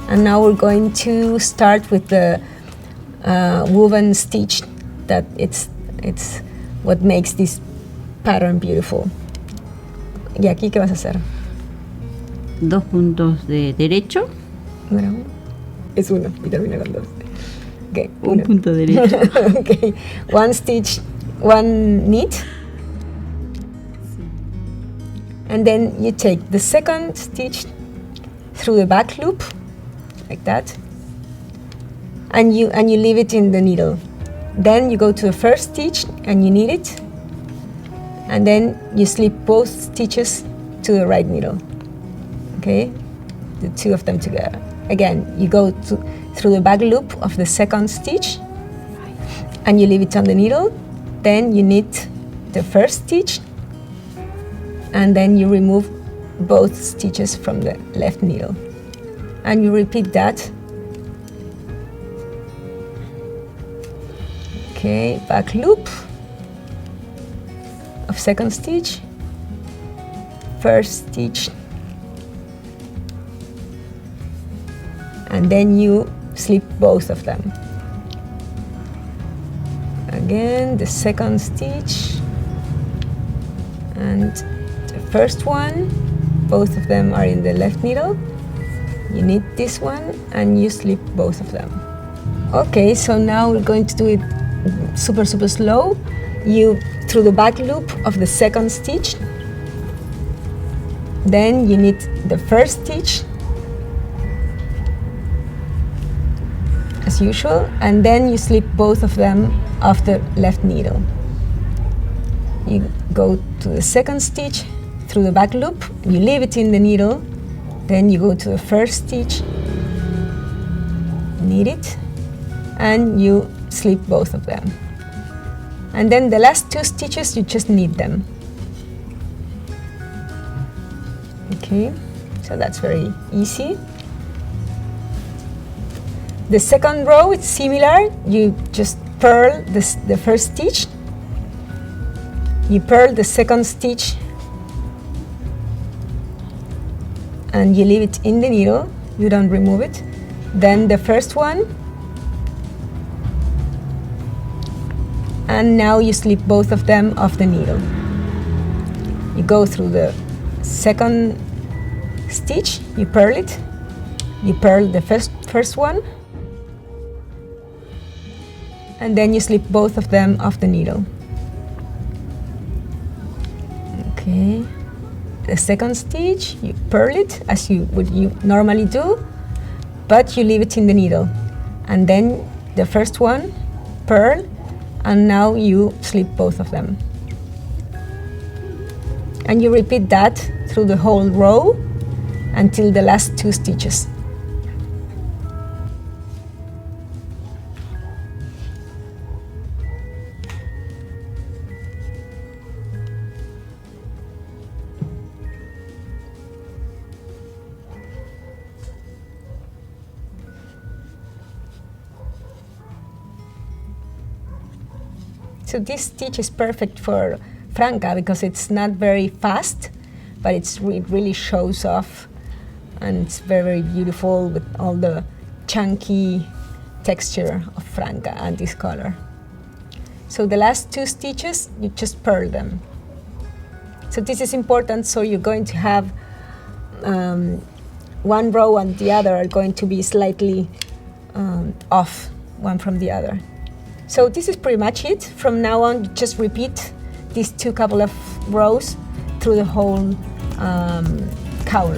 And now we're going to start with the woven stitch that it's what makes this pattern beautiful. ¿Y aquí qué vas a hacer? 2 puntos de derecho. ¿Número 1? Es 1 y termina con 2. Okay, Un punto derecho. Okay, 1 stitch, 1 knit. And then you take the second stitch through the back loop, like that, and you leave it in the needle. Then you go to the first stitch and you knit it, and then you slip both stitches to the right needle. Okay, the two of them together. Again, you go through the back loop of the second stitch, and you leave it on the needle. Then you knit the first stitch, and then you remove both stitches from the left needle. And you repeat that. Okay, back loop of second stitch, first stitch, and then you slip both of them. Again, the second stitch and the first one, both of them are in the left needle. You knit this one and you slip both of them. Okay, so now we're going to do it super slow. You through the back loop of the second stitch, then you knit the first stitch as usual, and then you slip both of them off the left needle. You go to the second stitch through the back loop, you leave it in the needle, then you go to the first stitch, knit it, and you slip both of them. And then the last 2 stitches, you just knit them. Okay, so that's very easy. The second row, it's similar. You just purl the first stitch, you purl the second stitch, and you leave it in the needle, you don't remove it. Then the first one, and now you slip both of them off the needle. You go through the second stitch, you purl it, you purl the first one, and then you slip both of them off the needle. Okay, the second stitch, you purl it as you normally do, but you leave it in the needle. And then the first one, purl, and now you slip both of them. And you repeat that through the whole row until the last 2 stitches. So this stitch is perfect for Franca because it's not very fast, but it really shows off, and it's very, very beautiful with all the chunky texture of Franca and this color. So the last 2 stitches, you just purl them. So this is important, so you're going to have one row and the other are going to be slightly off one from the other. So this is pretty much it. From now on, just repeat these 2 couple of rows through the whole cowl.